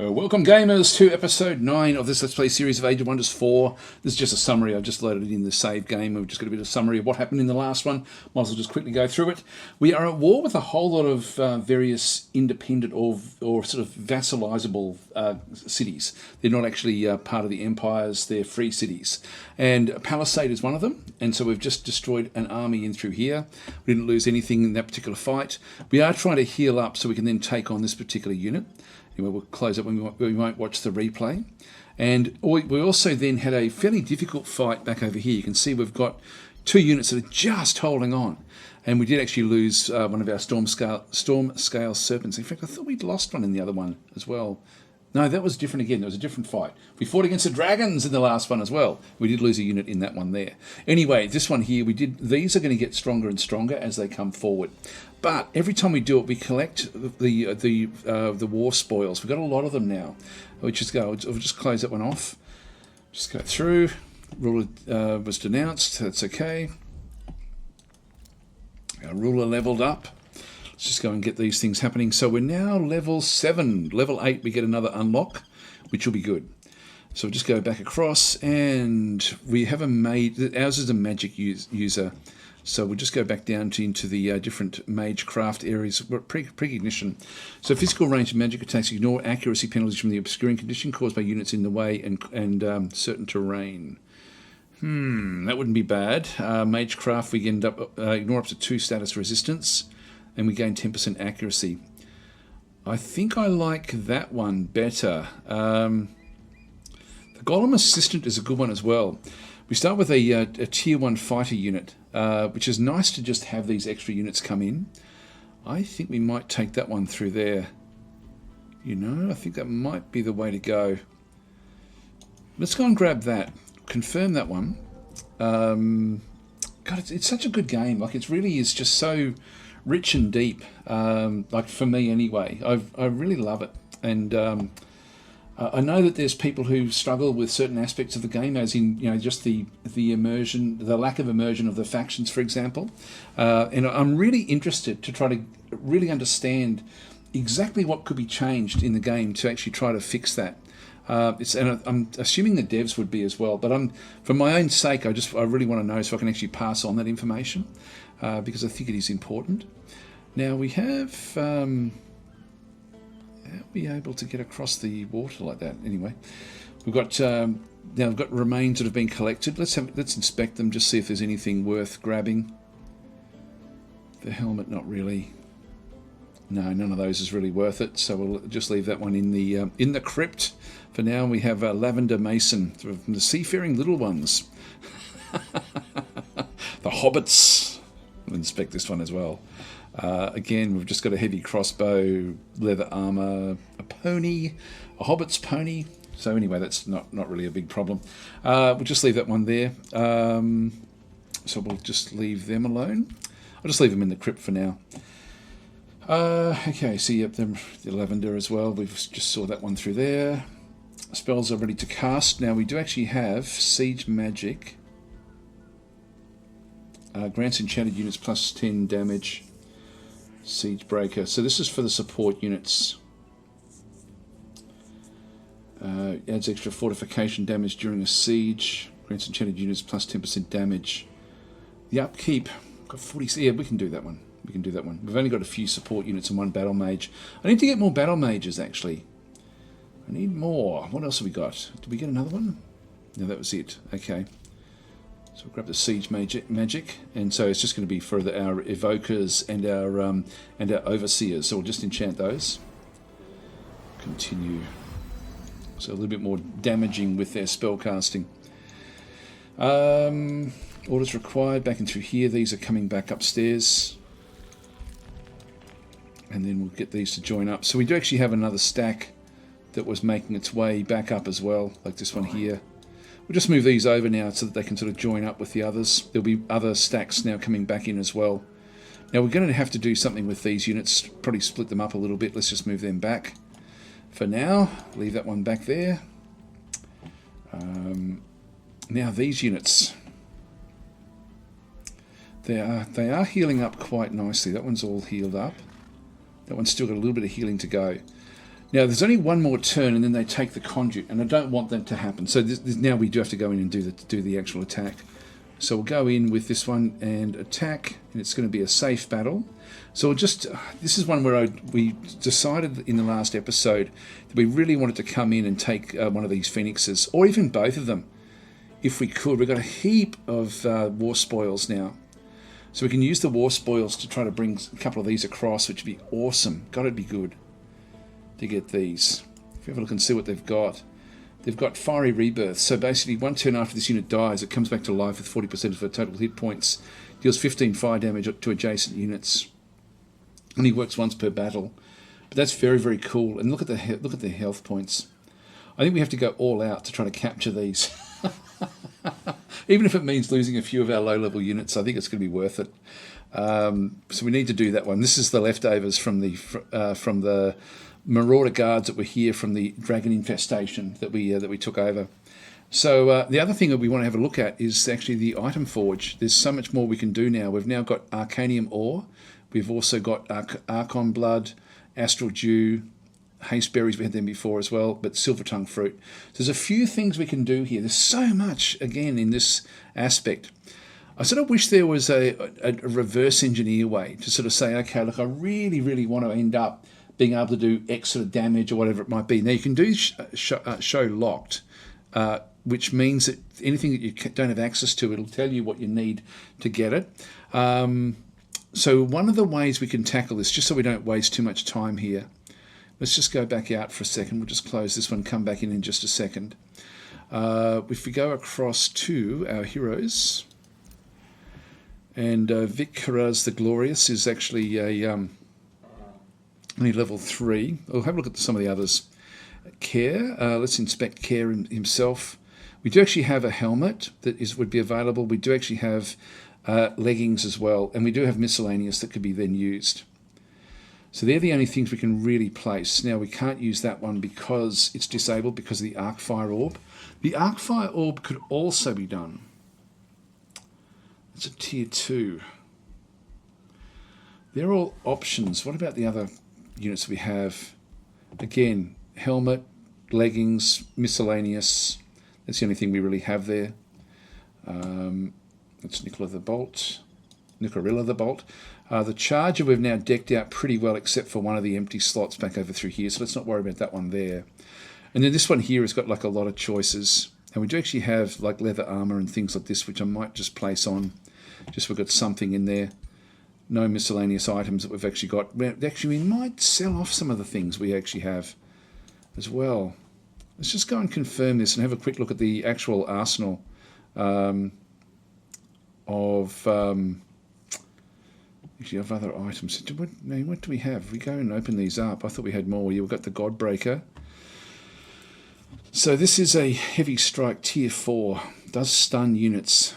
Welcome gamers to episode 9 of this Let's Play series of Age of Wonders 4. This is just a summary. I've just loaded it in the save game. We've just got a bit of summary of what happened in the last one. Might as well just quickly go through it. We are at war with a whole lot of various independent or sort of vassalizable cities. They're not actually part of the empires, they're free cities. And Palisade is one of them, and so we've just destroyed an army in through here. We didn't lose anything in that particular fight. We are trying to heal up so we can then take on this particular unit. Anyway, we'll close up when we won't watch the replay. And we also then had a fairly difficult fight back over here. You can see we've got two units that are just holding on. And we did actually lose one of our storm scale serpents. In fact, I thought we'd lost one in the other one as well. No, that was different again. There was a different fight. We fought against the dragons in the last one as well. We did lose a unit in that one there. Anyway, this one here, these are going to get stronger and stronger as they come forward. But every time we do it, we collect the war spoils. We've got a lot of them now. We'll just close that one off. Just go through. Ruler was denounced. That's okay. Our ruler leveled up. Let's just go and get these things happening. So we're now level 7. Level 8, we get another unlock, which will be good. So we'll just go back across, and we have ours is a magic user. So we'll just go back down into the different mage craft areas. Precognition. So physical range of magic attacks ignore accuracy penalties from the obscuring condition caused by units in the way and certain terrain. That wouldn't be bad. Mage craft, we end up ignore up to 2 status resistance, and we gain 10% accuracy. I think I like that one better. The Golem Assistant is a good one as well. We start with a tier 1 fighter unit, which is nice to just have these extra units come in. I think we might take that one through there. You know, I think that might be the way to go. Let's go and grab that. Confirm that one. God, it's such a good game. Like, it really is just so rich and deep. Like, for me anyway. I really love it. And I know that there's people who struggle with certain aspects of the game, as in, you know, just the immersion, the lack of immersion of the factions, for example. And I'm really interested to try to really understand exactly what could be changed in the game to actually try to fix that. And I'm assuming the devs would be as well. But for my own sake, I really want to know so I can actually pass on that information, because I think it is important. Now we have. How are we able to get across the water like that? Anyway, we've got now we've got remains that have been collected. Let's inspect them, just see if there's anything worth grabbing. The helmet, not really. No, none of those is really worth it. So we'll just leave that one in the crypt for now. We have Lavender Mason from the Seafaring Little Ones, the Hobbits. We'll inspect this one as well. Again, we've just got a heavy crossbow, leather armor, a pony, a hobbit's pony. So anyway, that's not really a big problem. We'll just leave that one there. So we'll just leave them alone. I'll just leave them in the crypt for now. Okay, so yep, the lavender as well. We've just saw that one through there. Spells are ready to cast. Now we do actually have Siege Magic. Grants enchanted units plus 10 damage. Siege Breaker. So this is for the support units. Adds extra fortification damage during a siege. Grants enchanted units plus 10% damage. The upkeep. Got 40. Yeah, we can do that one. We can do that one. We've only got a few support units and one battle mage. I need to get more battle mages, actually. I need more. What else have we got? Did we get another one? No, that was it. Okay. So we'll grab the Siege Magic, and so it's just going to be for our Evokers and our Overseers. So we'll just enchant those. Continue. So a little bit more damaging with their spell casting. Orders required. Back in through here. These are coming back upstairs. And then we'll get these to join up. So we do actually have another stack that was making its way back up as well, like this one here. We'll just move these over now so that they can sort of join up with the others. There'll be other stacks now coming back in as well. Now we're going to have to do something with these units, probably split them up a little bit. Let's just move them back. For now, leave that one back there. Now these units, they are healing up quite nicely. That one's all healed up. That one's still got a little bit of healing to go. Now, there's only one more turn, and then they take the conduit, and I don't want that to happen. So now we do have to go in and do the actual attack. So we'll go in with this one and attack, and it's going to be a safe battle. So this is one where we decided in the last episode that we really wanted to come in and take one of these phoenixes, or even both of them, if we could. We've got a heap of war spoils now. So we can use the war spoils to try to bring a couple of these across, which would be awesome. God, it'd be good to get these. If you have a look and see what they've got. They've got Fiery Rebirth. So basically, one turn after this unit dies, it comes back to life with 40% of her total hit points. Deals 15 fire damage to adjacent units. Only works once per battle. But that's very, very cool. And look at their health points. I think we have to go all out to try to capture these. Even if it means losing a few of our low-level units, I think it's going to be worth it. So we need to do that one. This is the leftovers from the Marauder guards that were here from the dragon infestation that we took over. So the other thing that we want to have a look at is actually the item forge. There's so much more we can do now. We've now got Arcanium ore. We've also got Archon blood, Astral dew, haste berries. We had them before as well, but silver tongue fruit. So there's a few things we can do here. There's so much again in this aspect. I sort of wish there was a reverse engineer way to sort of say, okay, look, I really, really want to end up being able to do X sort of damage or whatever it might be. Now you can do show locked, which means that anything that you don't have access to, it'll tell you what you need to get it. So one of the ways we can tackle this, just so we don't waste too much time here, let's just go back out for a second. We'll just close this one, come back in just a second. If we go across to our heroes, and Vic Karaz the Glorious is actually only level 3. We'll have a look at some of the others. Care, let's inspect Care himself. We do actually have a helmet that would be available. We do actually have leggings as well, and we do have miscellaneous that could be then used. So they're the only things we can really place. Now we can't use that one because it's disabled because of the Arcfire Orb. The Arcfire Orb could also be done. It's a tier 2. They're all options. What about the other units we have? Again, helmet, leggings, miscellaneous. That's the only thing we really have there. That's Nicola the Bolt. Nicorilla the Bolt. The Charger we've now decked out pretty well except for one of the empty slots back over through here, so let's not worry about that one there. And then this one here has got like a lot of choices. And we do actually have like leather armor and things like this, which I might just place on. Just we've got something in there. No miscellaneous items that we've actually got. Actually, we might sell off some of the things we actually have as well. Let's just go and confirm this and have a quick look at the actual arsenal actually of other items. What do we have? If we go and open these up, I thought we had more. Yeah, we've got the Godbreaker. So this is a heavy strike tier 4. Does stun units.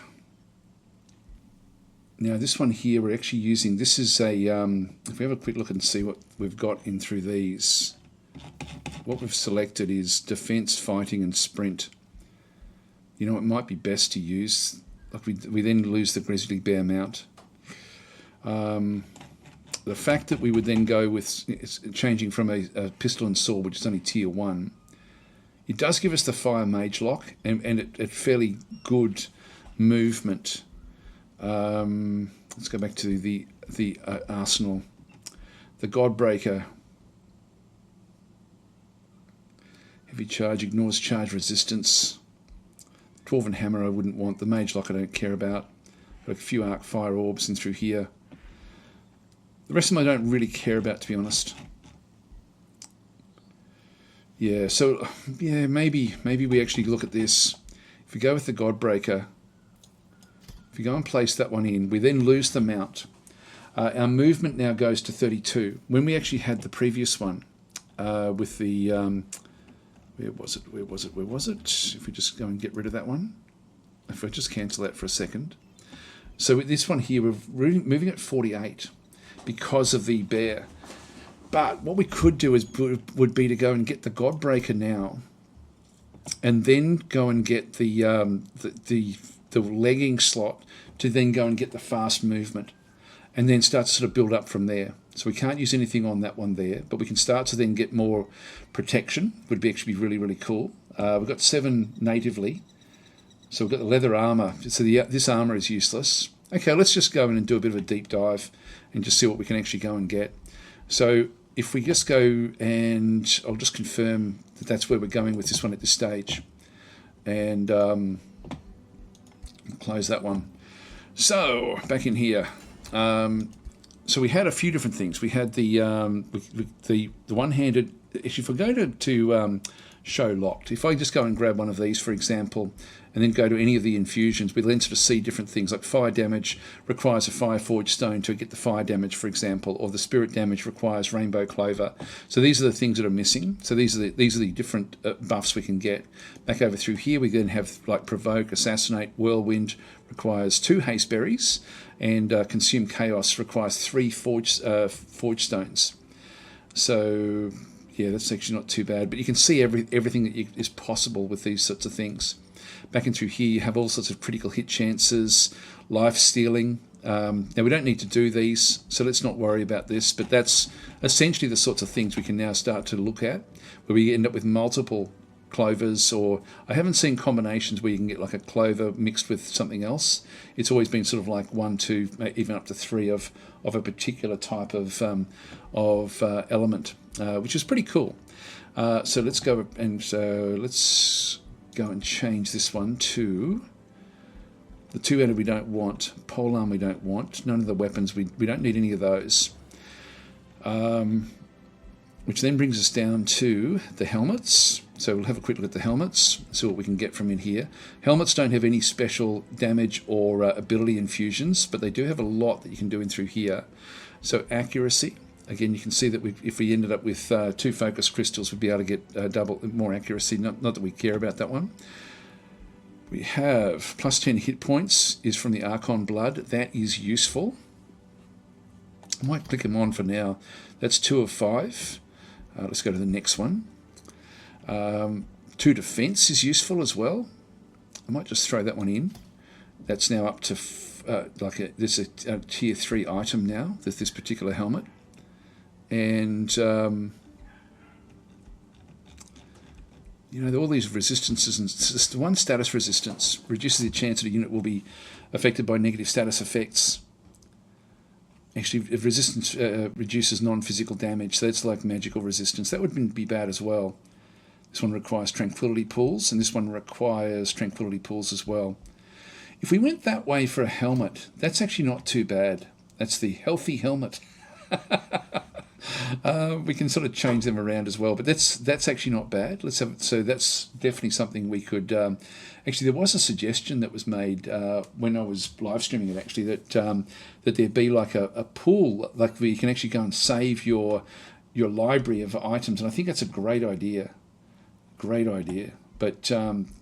Now this one here we're actually using, this is a, if we have a quick look and see what we've got in through these, what we've selected is defense, fighting and sprint. You know, it might be best to use, like we then lose the grizzly bear mount. The fact that we would then go with changing from a pistol and sword, which is only tier 1, it does give us the fire mage lock and it fairly good movement. Let's go back to the arsenal. The Godbreaker. Heavy charge, ignores charge resistance. Dwarven hammer I wouldn't want. The mage lock I don't care about. Got a few arc fire orbs in through here. The rest of them I don't really care about, to be honest. Yeah, so yeah, maybe we actually look at this. If we go with the Godbreaker, if you go and place that one in, we then lose the mount. Our movement now goes to 32. When we actually had the previous one with the, where was it? If we just go and get rid of that one. If I just cancel that for a second. So with this one here, we're moving at 48 because of the bear. But what we could do would be to go and get the Godbreaker now, and then go and get the legging slot to then go and get the fast movement, and then start to sort of build up from there. So we can't use anything on that one there, but we can start to then get more protection. Would be actually be really, really cool. We've got 7 natively. So we've got the leather armor. So this armor is useless. Okay, let's just go in and do a bit of a deep dive and just see what we can actually go and get. So if we just go, and I'll just confirm that that's where we're going with this one at this stage. And close that one. So back in here. So we had a few different things. We had the one-handed. If I go to show locked, if I just go and grab one of these, for example, and then go to any of the infusions, we'll then sort of see different things like fire damage requires a fire forged stone to get the fire damage, for example, or the spirit damage requires rainbow clover. So these are the things that are missing. So these are the different buffs we can get. Back over through here, we then have like provoke, assassinate, whirlwind requires 2 haste berries, and consume chaos requires 3 forged stones. So yeah, that's actually not too bad. But you can see everything that is possible with these sorts of things. Back in through here, you have all sorts of critical hit chances, life stealing. Now, we don't need to do these, so let's not worry about this. But that's essentially the sorts of things we can now start to look at, where we end up with multiple clovers, or I haven't seen combinations where you can get like a clover mixed with something else. It's always been sort of like 1, 2, even up to 3 of a particular type of element, which is pretty cool. So let's go and let's go and change this one to the 2-handed we don't want, polearm we don't want, none of the weapons, we don't need any of those. Which then brings us down to the helmets. So we'll have a quick look at the helmets, see what we can get from in here. Helmets don't have any special damage or ability infusions, but they do have a lot that you can do in through here. So accuracy, again, you can see that if we ended up with 2 focus crystals, we'd be able to get double more accuracy. Not that we care about that one. We have plus 10 hit points is from the Archon Blood. That is useful. I might click them on for now. That's 2 of 5. Let's go to the next one. 2 defense is useful as well. I might just throw that one in. That's now up to this is a tier 3 item now. There's this particular helmet, and all these resistances, and just one status resistance reduces the chance that a unit will be affected by negative status effects. Actually, if resistance reduces non-physical damage, so that's like magical resistance. That would be bad as well. This one requires tranquility pools, and this one requires tranquility pools as well. If we went that way for a helmet, that's actually not too bad. That's the healthy helmet. We can sort of change them around as well, but that's actually not bad. Let's have it. So that's definitely something we could. Actually, there was a suggestion that was made when I was live streaming it. Actually, that there be like a pool, like where you can actually go and save your library of items, and I think that's a great idea. Great idea. But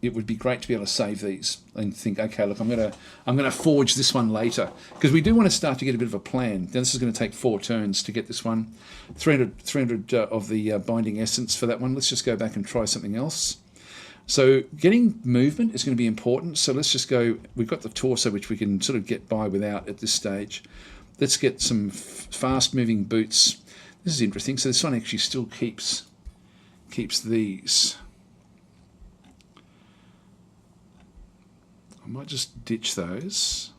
it would be great to be able to save these and think, okay, look, I'm gonna forge this one later, because we do want to start to get a bit of a plan. Now, this is going to take 4 turns to get this one. 300 of the binding essence for that one. Let's just go back and try something else. So getting movement is going to be important. So let's just go. We've got the torso, which we can sort of get by without at this stage. Let's get some fast-moving boots. This is interesting. So this one actually still keeps these. I might just ditch those.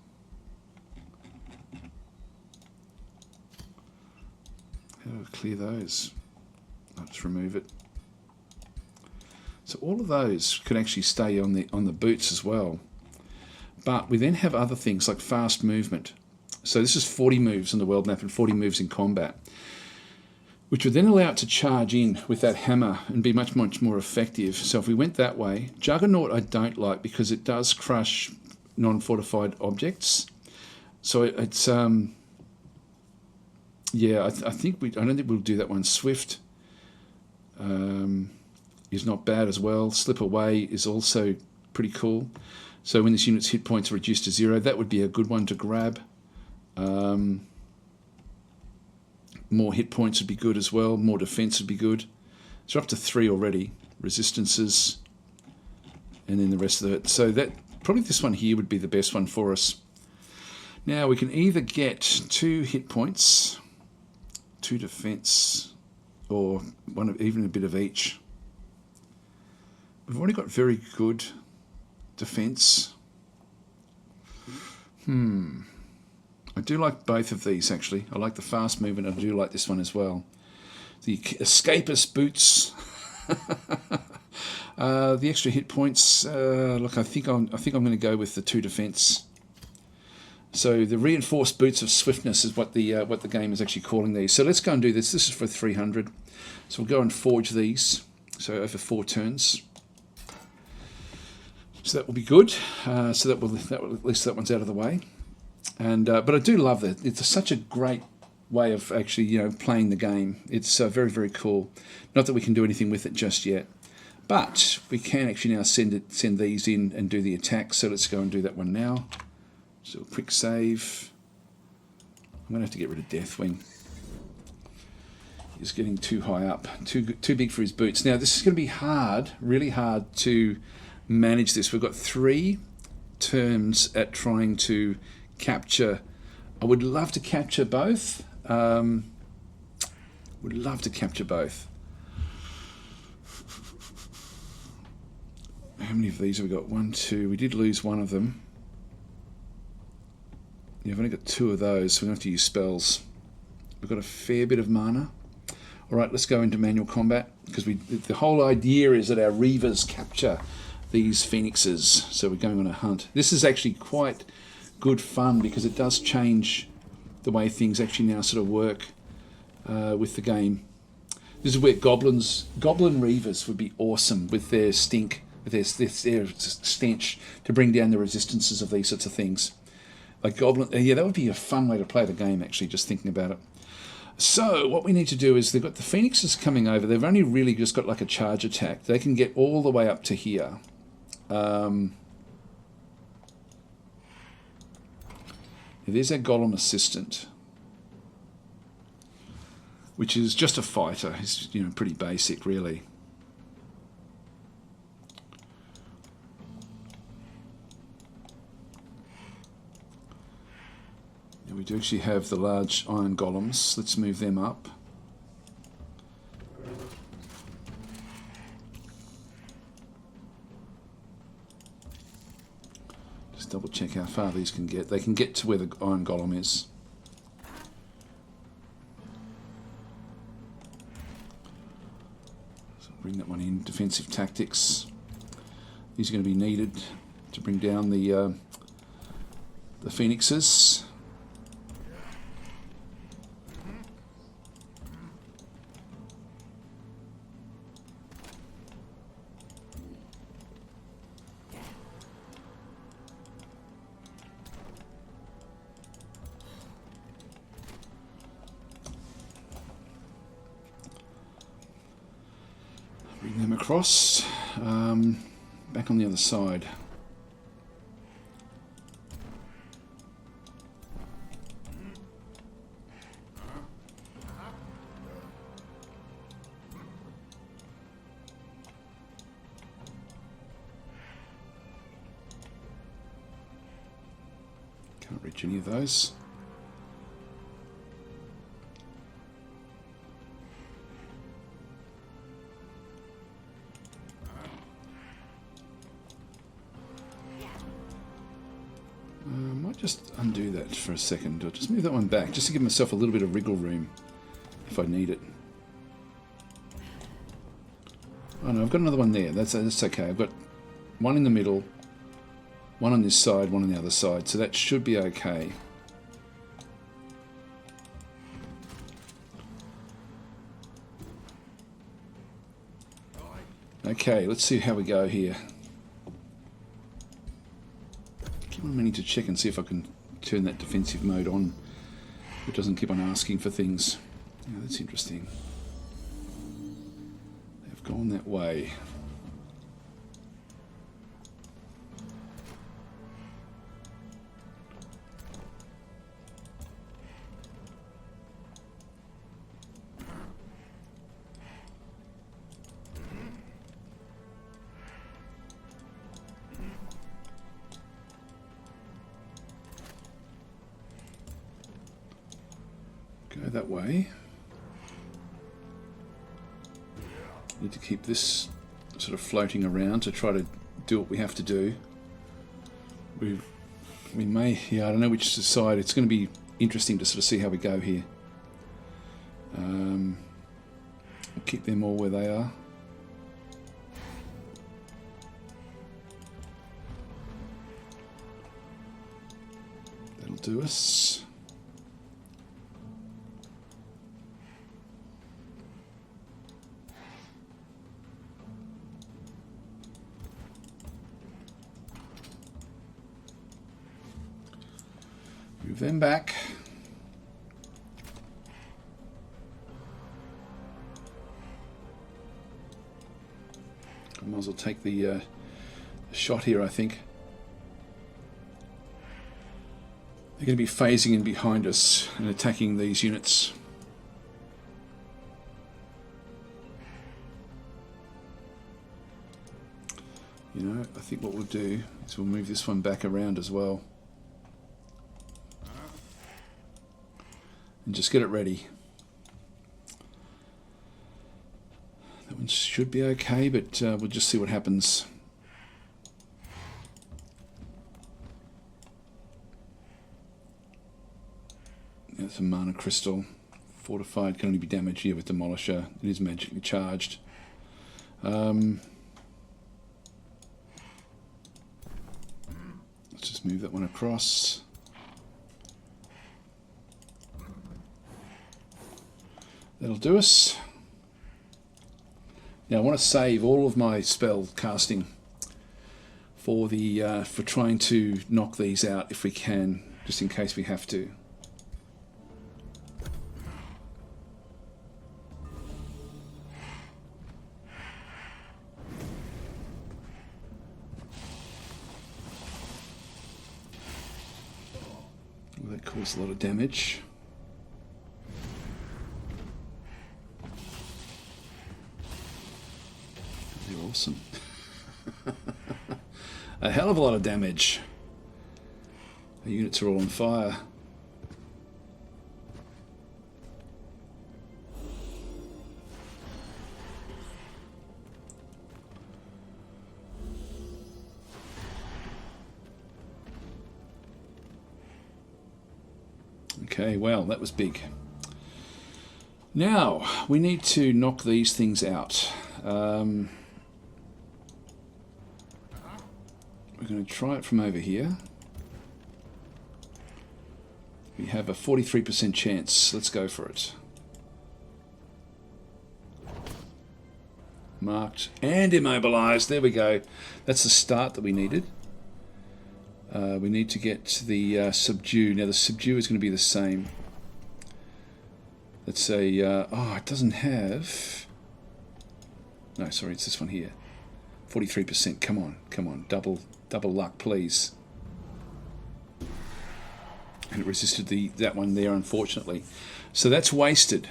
How do I clear those? I'll just remove it. So all of those could actually stay on the boots as well. But we then have other things like fast movement. So this is 40 moves on the world map and 40 moves in combat, which would then allow it to charge in with that hammer and be much, much more effective. So if we went that way, Juggernaut I don't like because it does crush non-fortified objects. So it's yeah, I don't think we'll do that one. Swift is not bad as well. Slip Away is also pretty cool. So when this unit's hit points are reduced to 0, that would be a good one to grab. More hit points would be good as well. More defense would be good. So up to 3 already. Resistances, and then the rest of it. So that probably this one here would be the best one for us. Now we can either get 2 hit points 2 defense, or even a bit of each. We've already got very good defense. I do like both of these, actually. I like the fast movement. I do like this one as well. The escapist boots. The extra hit points. Look, I think I'm going to go with the 2 defense. So the reinforced boots of swiftness is what the game is actually calling these. So let's go and do this. This is for 300. So we'll go and forge these. So over 4 turns. So that will be good. So that will at least that one's out of the way. And but I do love that. It's such a great way of actually playing the game. It's very, very cool. Not that we can do anything with it just yet, but we can actually now send these in and do the attack. So let's go and do that one now. So a quick save. I'm going to have to get rid of Deathwing. He's getting too high up, too big for his boots. Now this is going to be hard, really hard to manage this. We've got 3 turns at trying to capture. I would love to capture both. Would love to capture both. How many of these have we got? 1, 2. We did lose one of them. Yeah, I've only got 2 of those, so we're going to have to use spells. We've got a fair bit of mana. All right, let's go into manual combat, because the whole idea is that our Reavers capture these Phoenixes, so we're going on a hunt. This is actually quite good fun, because it does change the way things actually now sort of work with the game. This is where Goblin Reavers would be awesome with their stink, with their stench, to bring down the resistances of these sorts of things. Like Goblin, yeah, that would be a fun way to play the game, actually, just thinking about it. So what we need to do is, they've got the Phoenixes coming over. They've only really just got like a charge attack. They can get all the way up to here. There's our Golem Assistant, which is just a fighter. He's pretty basic, really. Now we do actually have the large iron golems. Let's move them up. Just double check how far these can get. They can get to where the iron golem is. So bring that one in. Defensive tactics. These are going to be needed to bring down the Phoenixes. Bring them across. Back on the other side. Can't reach any of those. Might just undo that for a second. I'll just move that one back, just to give myself a little bit of wriggle room if I need it. Oh no, I've got another one there. That's okay. I've got one in the middle, one on this side, one on the other side, so that should be okay. Okay, let's see how we go here. I'm meaning to check and see if I can turn that defensive mode on. It doesn't keep on asking for things. Yeah, that's interesting. They've gone that way. Go that way. Need to keep this sort of floating around to try to do what we have to do. We may, yeah, I don't know which side. It's going to be interesting to sort of see how we go here. We'll keep them all where they are. That'll do us. Move them back. I might as well take the shot here, I think. They're going to be phasing in behind us and attacking these units. You know, I think what we'll do is we'll move this one back around as well. And just get it ready. That one should be okay, but we'll just see what happens. There's a mana crystal. Fortified can only be damaged here with Demolisher. It is magically charged. Let's just move that one across. That'll do us. Now I want to save all of my spell casting for the for trying to knock these out if we can, just in case we have to. Well, that caused a lot of damage. Awesome. A hell of a lot of damage. The units are all on fire. Okay, well, that was big. Now, we need to knock these things out. We're going to try it from over here. We have a 43% chance. Let's go for it. Marked and immobilized. There we go. That's the start that we needed. We need to get the subdue. Now the subdue is going to be the same. Let's say, oh, it doesn't have... No, sorry, it's this one here. 43%. Come on, come on. Double luck, please. And it resisted that one there, unfortunately. So that's wasted.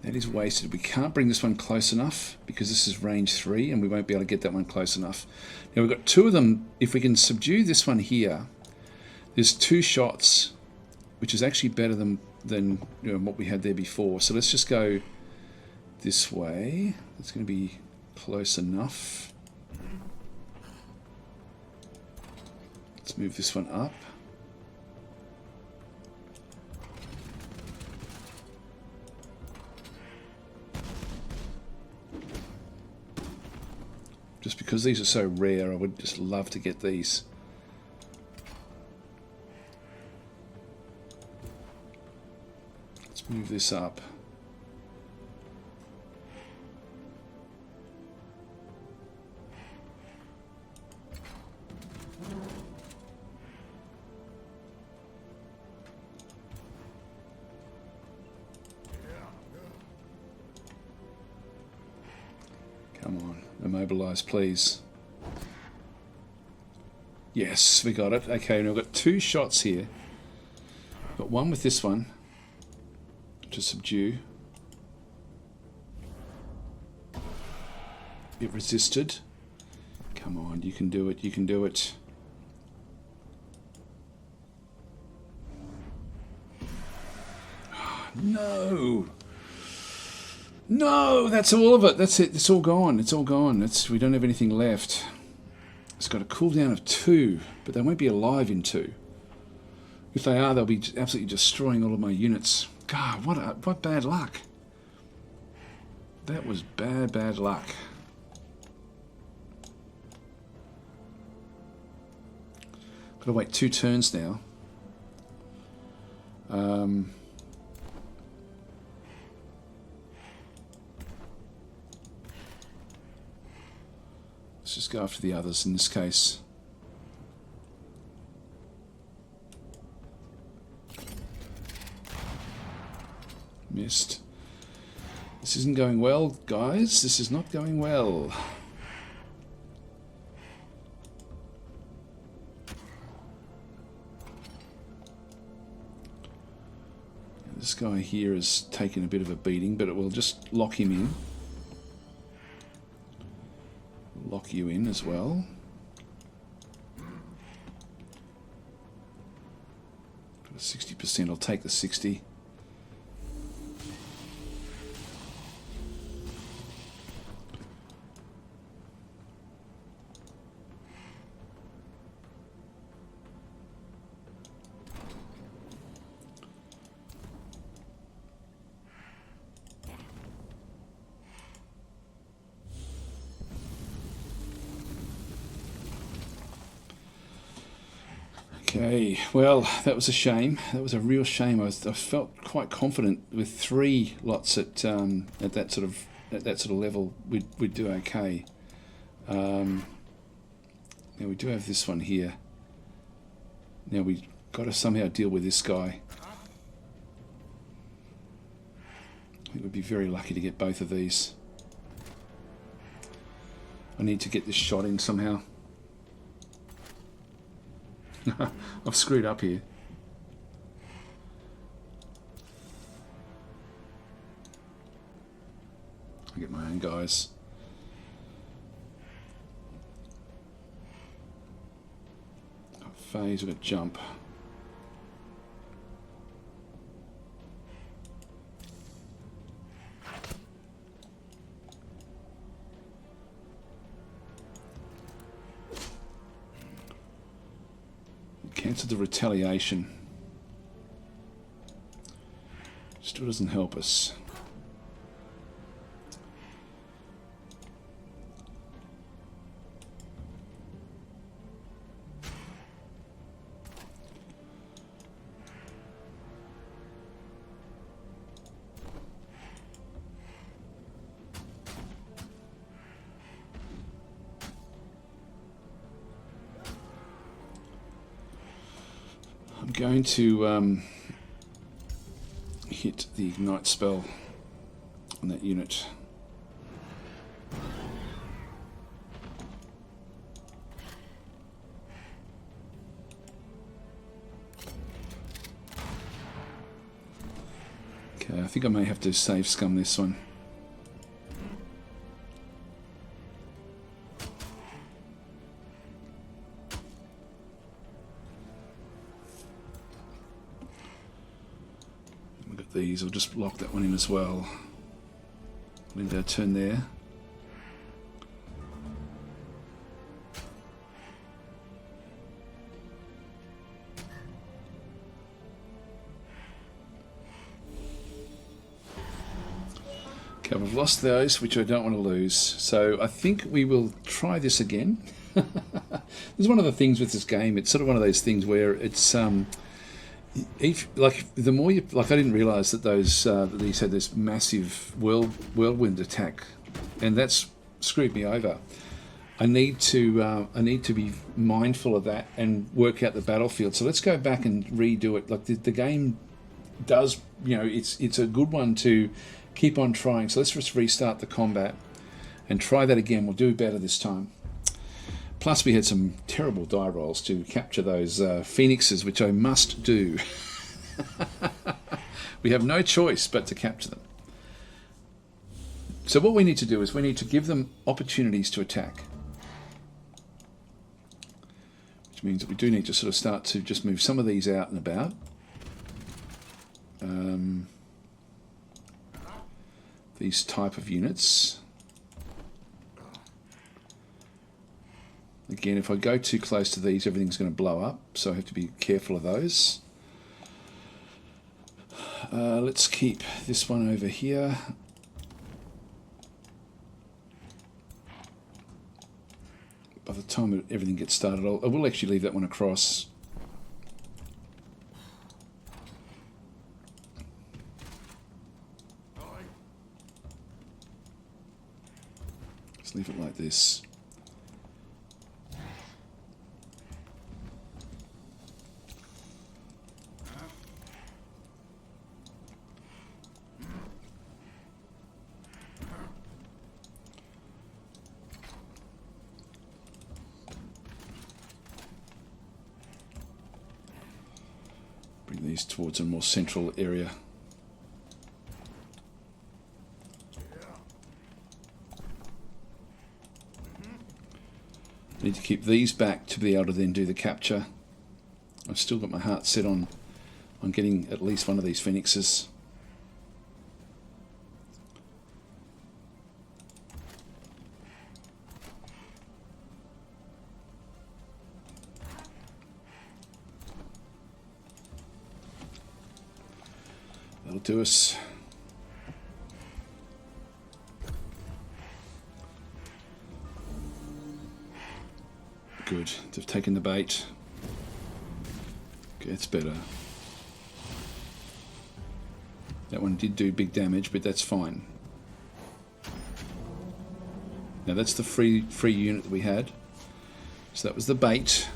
That is wasted. We can't bring this one close enough because this is range 3 and we won't be able to get that one close enough. Now we've got 2 of them. If we can subdue this one here, there's 2 shots, which is actually better than you know, what we had there before. So let's just go this way. It's going to be close enough. Let's move this one up. Just because these are so rare, I would just love to get these. Let's move this up. Come on, immobilize, please. Yes, we got it. Okay, now we've got 2 shots here. Got one with this one to subdue. It resisted. Come on, you can do it, you can do it. No! No, that's all of it. That's it. It's all gone. It's all gone. We don't have anything left. It's got a cooldown of 2, but they won't be alive in 2. If they are, they'll be absolutely destroying all of my units. God, what bad luck. That was bad luck. Got to wait 2 turns now. Let's just go after the others in this case. Missed. This isn't going well, guys. This is not going well. This guy here has taken a bit of a beating, but it will just lock him in. Lock you in as well. Got a 60%. I'll take the 60. Okay, well, that was a shame. That was a real shame. I felt quite confident with 3 lots at that sort of level we'd do okay. Now we do have this one here. Now we've got to somehow deal with this guy. I think we'd be very lucky to get both of these. I need to get this shot in somehow. I've screwed up here. I get my own guys. Got phase, we've got jump. Cancel the retaliation. Still doesn't help us. I'm going to hit the ignite spell on that unit. Okay, I think I may have to save scum this one. These, I'll just lock that one in as well. Leave our turn there. Okay, we've lost those, which I don't want to lose. So I think we will try this again. This is one of the things with this game. It's sort of one of those things where it's the more you I didn't realise that that these had this massive whirlwind attack, and that's screwed me over. I need to be mindful of that and work out the battlefield. So let's go back and redo it. Like the game does, it's a good one to keep on trying. So let's just restart the combat and try that again. We'll do better this time. Plus, we had some terrible die rolls to capture those phoenixes, which I must do. We have no choice but to capture them. So what we need to do is we need to give them opportunities to attack. Which means that we do need to sort of start to just move some of these out and about. these type of units. Again, if I go too close to these, everything's going to blow up, so I have to be careful of those. Let's keep this one over here. By the time everything gets started, I will actually leave that one across. Just leave it like this. Bring these towards a more central area. Need to keep these back to be able to then do the capture. I've still got my heart set on getting at least one of these phoenixes. That'll do us. Good. They've taken the bait. Okay, it's better. That one did do big damage, but that's fine. Now that's the free unit that we had. So that was the bait.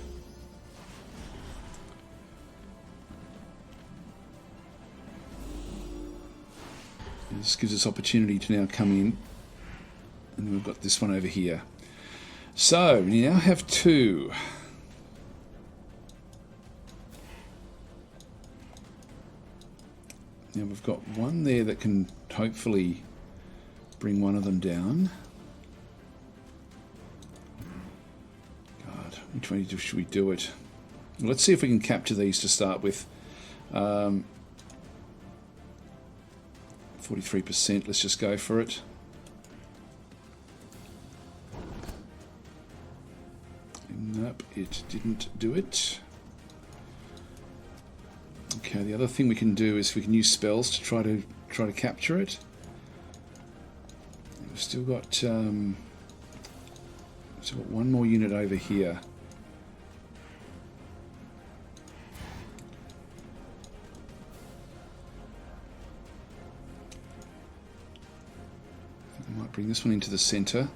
This gives us opportunity to now come in, and then we've got this one over here. So we now have two. Now we've got one there that can hopefully bring one of them down. God, which way should we do it? Well, let's see if we can capture these to start with. 43%, let's just go for it. Nope, it didn't do it. Okay, the other thing we can do is we can use spells to try to capture it. We've still got one more unit over here. I might bring this one into the center.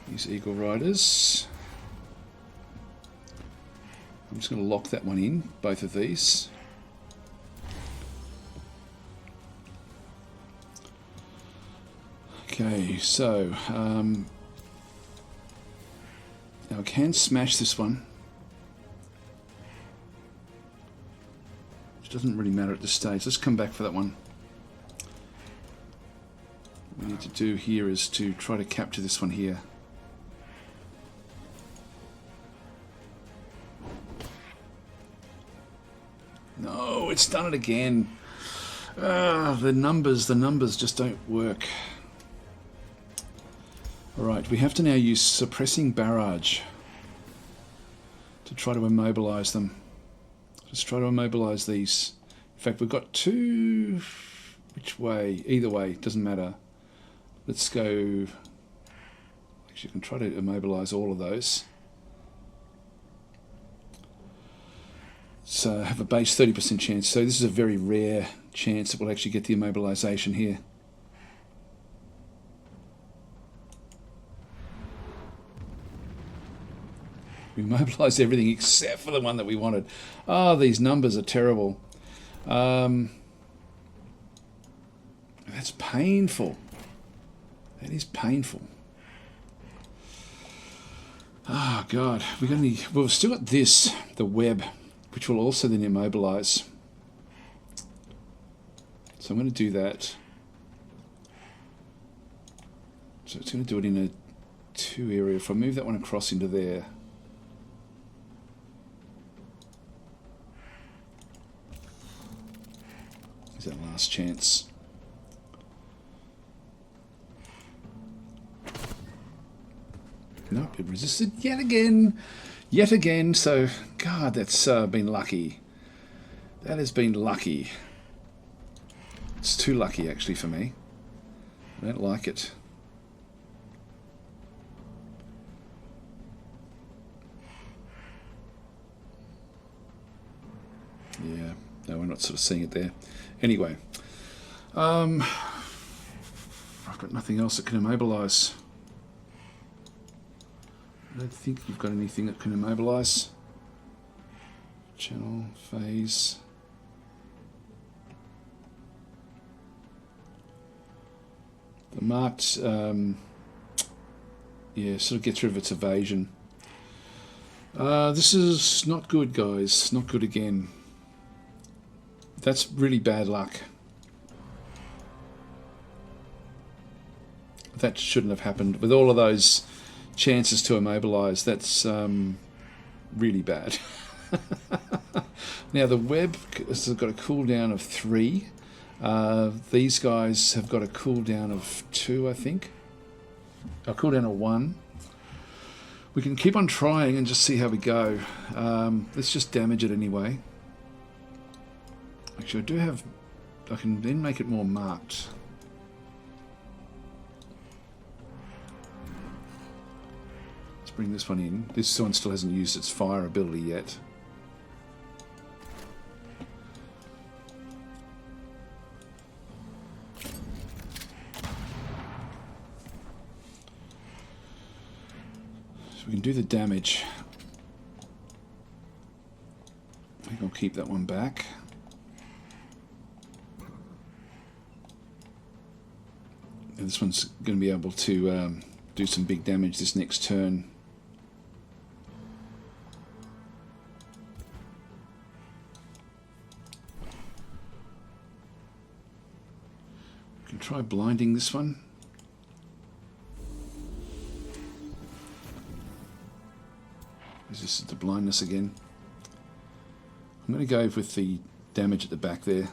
These Eagle Riders. I'm just going to lock that one in, both of these. Okay, so now I can smash this one. Which doesn't really matter at this stage. Let's come back for that one. What we need to do here is to try to capture this one here. No, it's done it again. The numbers just don't work. Alright, we have to now use suppressing barrage to try to immobilize them. Let's try to immobilize these. In fact, we've got two. Which way? Either way, doesn't matter. Let's go. Actually, I can try to immobilize all of those. So have a base 30% chance. So this is a very rare chance that we'll actually get the immobilization here. We immobilized everything except for the one that we wanted. Oh, these numbers are terrible. That's painful. That is painful. Oh, God. We've still got this, the web, which will also then immobilize. So I'm going to do that. So it's going to do it in a 2 area. If I move that one across into there. Is that last chance? Nope, it resisted yet again. Yet again. So, God, that's been lucky. That has been lucky. It's too lucky, actually, for me. I don't like it. Yeah, no, we're not sort of seeing it there. Anyway, I've got nothing else that can immobilise. I don't think you've got anything that can immobilise. Channel, phase. The marked, yeah, sort of gets rid of its evasion. This is not good, guys. Not good again. That's really bad luck. That shouldn't have happened. With all of those chances to immobilise, that's really bad. Now the web has got a cooldown of 3. These guys have got a cooldown of 2, I think. A cooldown of 1. We can keep on trying and just see how we go. Let's just damage it anyway. Actually, I do have... I can then make it more marked. Let's bring this one in. This one still hasn't used its fire ability yet. We can do the damage. I think I'll keep that one back. And this one's going to be able to do some big damage this next turn. We can try blinding this one. This is the blindness again. I'm going to go with the damage at the back there.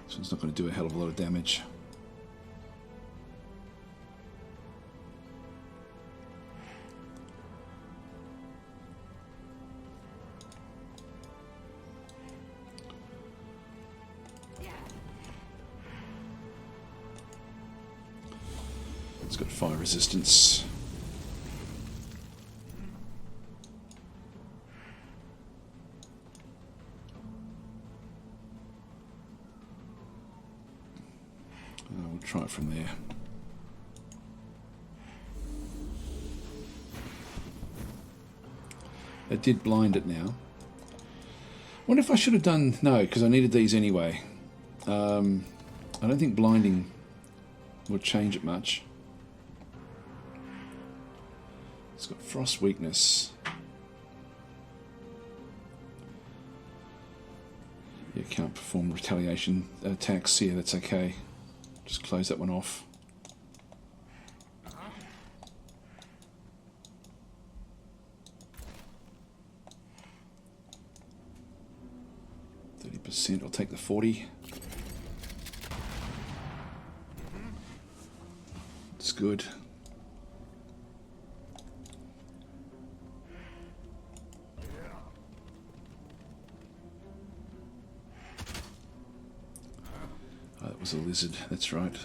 This one's not going to do a hell of a lot of damage. It's got fire resistance. We'll try it from there. It did blind it now. I wonder if I should have done... No, because I needed these anyway. I don't think blinding would change it much. It's got frost weakness. You can't perform retaliation attacks. Yeah, that's okay. Just close that one off. I'll take the 40. It's good. Oh, that was a lizard, that's right.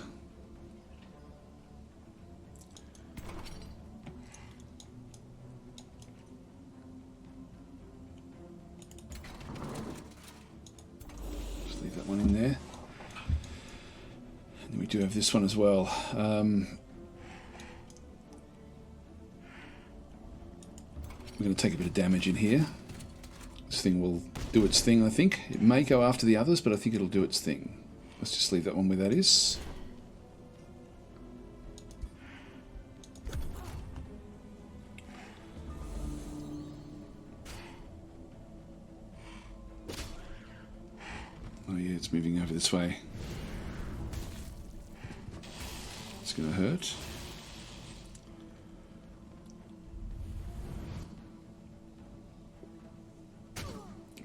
Leave that one in there. And we do have this one as well. We're going to take a bit of damage in here. This thing will do its thing, I think. It may go after the others, but I think it'll do its thing. Let's just leave that one where that is. Oh yeah, it's moving over this way. It's going to hurt.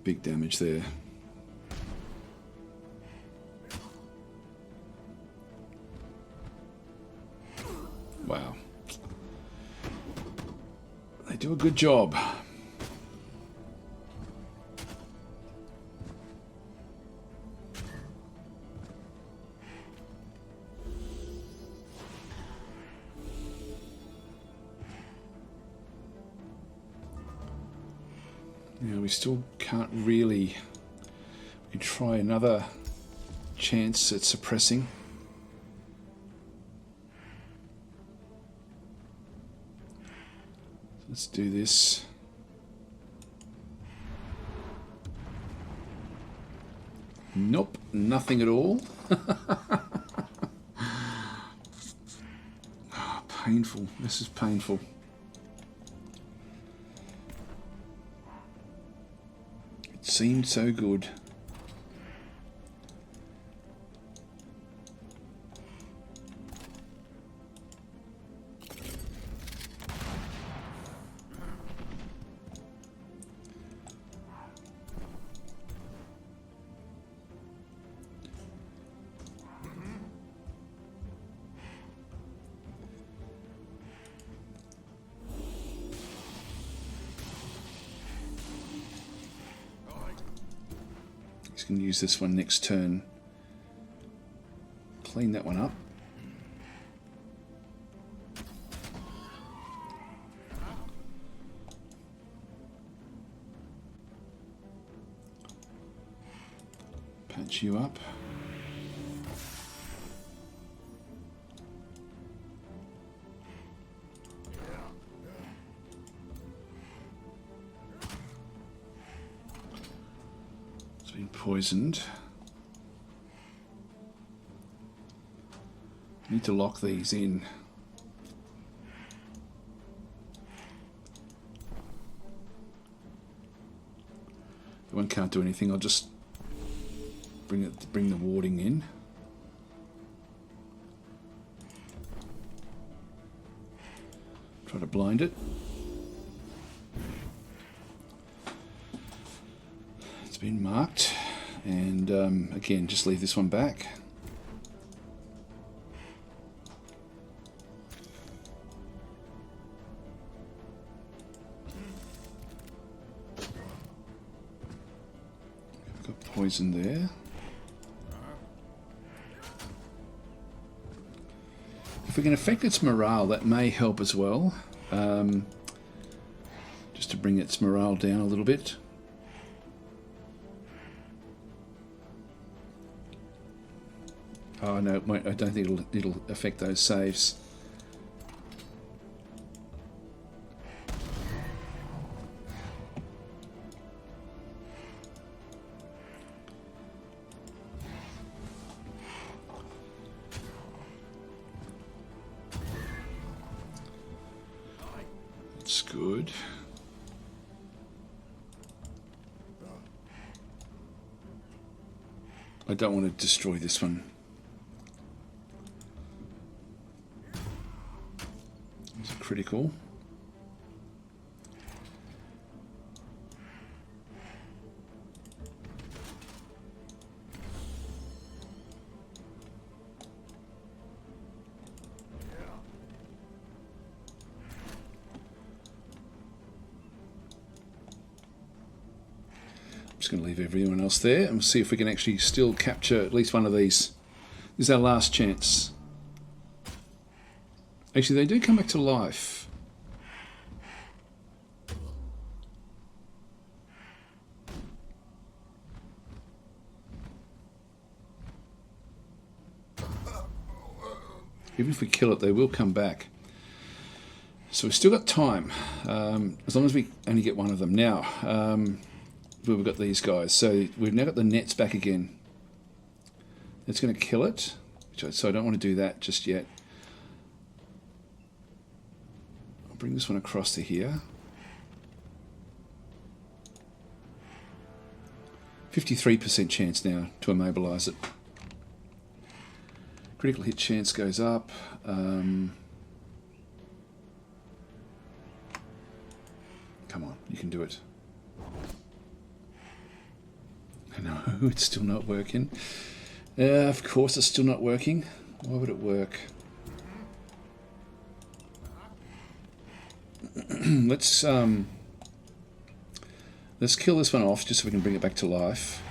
Big damage there. They do a good job. Now we still can't really... We can try another chance at suppressing. Let's do this. Nope, nothing at all. Oh, painful. This is painful. It seemed so good. Can use this one next turn. Clean that one up. Patch you up. Been poisoned. Need to lock these in. The one can't do anything. I'll just bring the warding in. Try to blind it. It's been marked, and again, just leave this one back. We've got poison there. If we can affect its morale, that may help as well, just to bring its morale down a little bit. Oh no, it won't. I don't think it'll affect those saves. That's good. I don't want to destroy this one. Critical. I'm just going to leave everyone else there and we'll see if we can actually still capture at least one of these. This is our last chance. Actually, they do come back to life. Even if we kill it, they will come back. So we've still got time, as long as we only get one of them. Now, we've got these guys. So we've now got the nets back again. It's going to kill it, so I don't want to do that just yet. Bring this one across to here. 53% chance now to immobilize it. Critical hit chance goes up. Come on, you can do it. No, it's still not working. Of course it's still not working. Why would it work? let's kill this one off just so we can bring it back to life.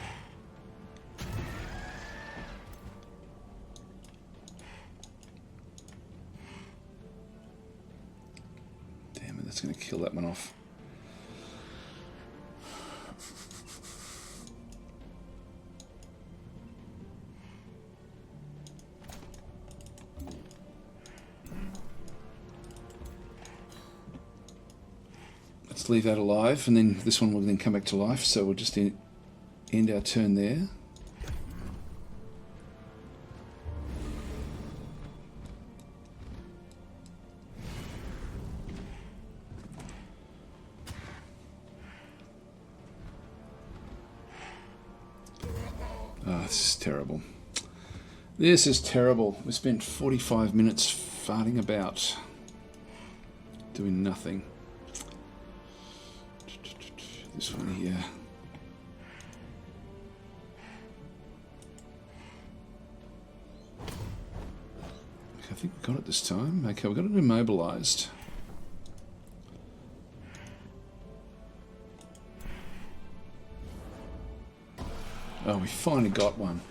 Damn it, that's going to kill that one off. Let's leave that alive, and then this one will then come back to life, so we'll just end our turn there. Oh, this is terrible. This is terrible. We spent 45 minutes farting about, doing nothing. This one here. Okay, I think we got it this time. Okay, we got it immobilized. Oh, we finally got one.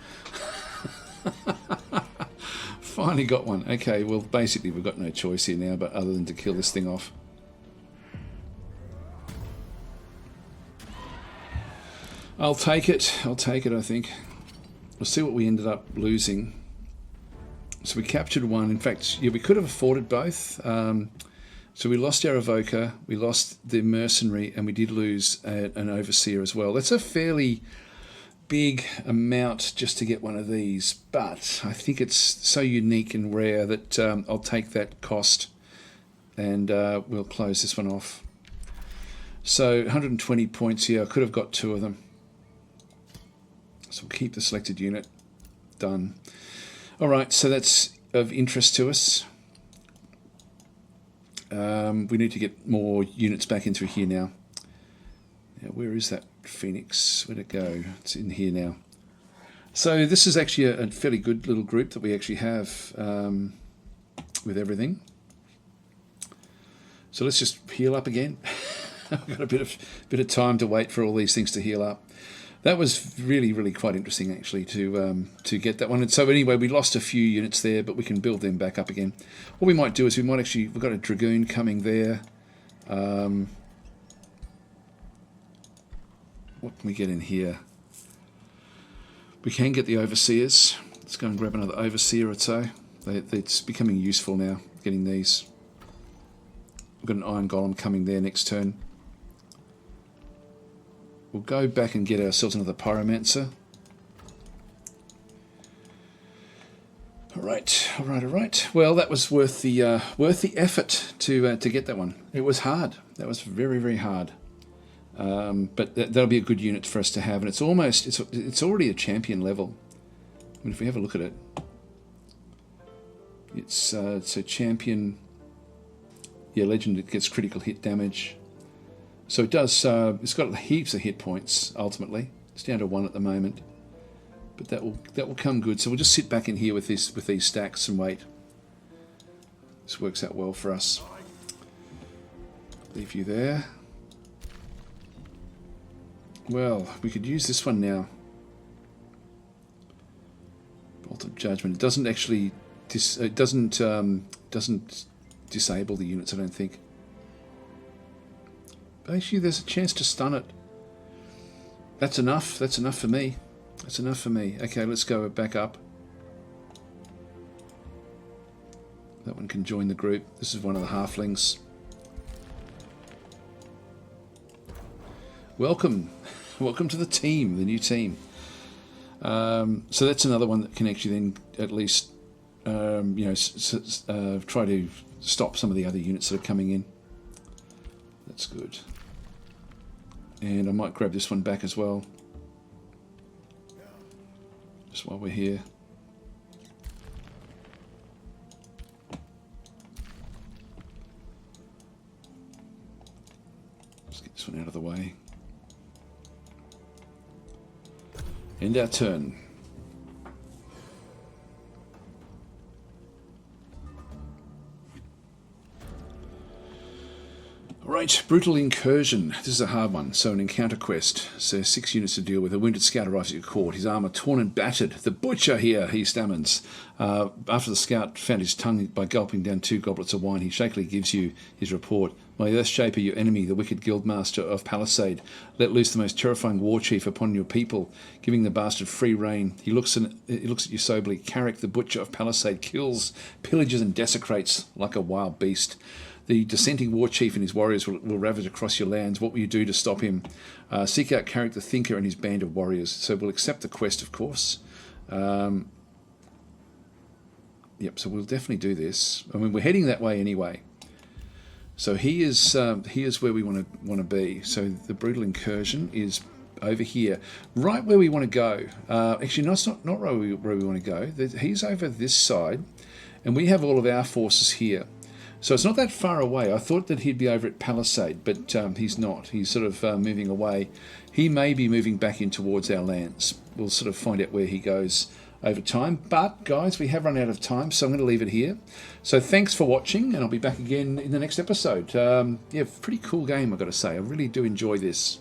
Finally got one. Okay, well, basically we've got no choice here now, but other than to kill this thing off. I'll take it, I think. We'll see what we ended up losing. So we captured one. In fact, yeah, we could have afforded both. So we lost our evoker, we lost the mercenary, and we did lose an overseer as well. That's a fairly big amount just to get one of these, but I think it's so unique and rare that I'll take that cost, and we'll close this one off. So 120 points here. I could have got two of them. So we'll keep the selected unit. Done. All right, so that's of interest to us. We need to get more units back in through here now. Now, where is that Phoenix? Where'd it go? It's in here now. So this is actually a fairly good little group that we actually have with everything. So let's just heal up again. We've got a bit of time to wait for all these things to heal up. That was really, really quite interesting, actually, to get that one. And so anyway, we lost a few units there, but we can build them back up again. What we might do is we've got a Dragoon coming there. What can we get in here? We can get the Overseers. Let's go and grab another Overseer or so. It's becoming useful now, getting these. We've got an Iron Golem coming there next turn. We'll go back and get ourselves another Pyromancer. All right. Well, that was worth the effort to get that one. It was hard. That was very, very hard. But that'll be a good unit for us to have, and it's already a champion level. I mean, if we have a look at it, it's a champion. Yeah, legend. It gets critical hit damage. So it does. It's got heaps of hit points. Ultimately, it's down to 1 at the moment, but that will come good. So we'll just sit back in here with these stacks and wait. This works out well for us. Leave you there. Well, we could use this one now. Bolt of Judgment. It doesn't actually doesn't disable the units, I don't think. But actually, there's a chance to stun it. That's enough. That's enough for me. That's enough for me. Okay, let's go back up. That one can join the group. This is one of the halflings. Welcome. Welcome to the team, the new team. So that's another one that can actually then at least try to stop some of the other units that are coming in. That's good. And I might grab this one back as well, just while we're here. Let's get this one out of the way. End our turn. Right, brutal incursion. This is a hard one. So an encounter quest. So 6 units to deal with. A wounded scout arrives at your court. His armour torn and battered. The butcher here, he stammers. After the scout found his tongue by gulping down 2 goblets of wine, he shakily gives you his report. My Earthshaper, your enemy, the wicked guildmaster of Palisade, let loose the most terrifying war chief upon your people, giving the bastard free rein. He looks at you soberly. Carrick, the butcher of Palisade, kills, pillages and desecrates like a wild beast. The dissenting war chief and his warriors will ravage across your lands. What will you do to stop him? Seek out Carrick the Thinker and his band of warriors. So we'll accept the quest, of course. Yep, so we'll definitely do this. I mean, we're heading that way anyway. So here's where we want to be. So the brutal incursion is over here, right where we want to go. Actually, no, it's not where we want to go. He's over this side, and we have all of our forces here. So it's not that far away. I thought that he'd be over at Palisade, but he's not. He's sort of moving away. He may be moving back in towards our lands. We'll sort of find out where he goes over time. But, guys, we have run out of time, so I'm going to leave it here. So thanks for watching, and I'll be back again in the next episode. Yeah, pretty cool game, I've got to say. I really do enjoy this.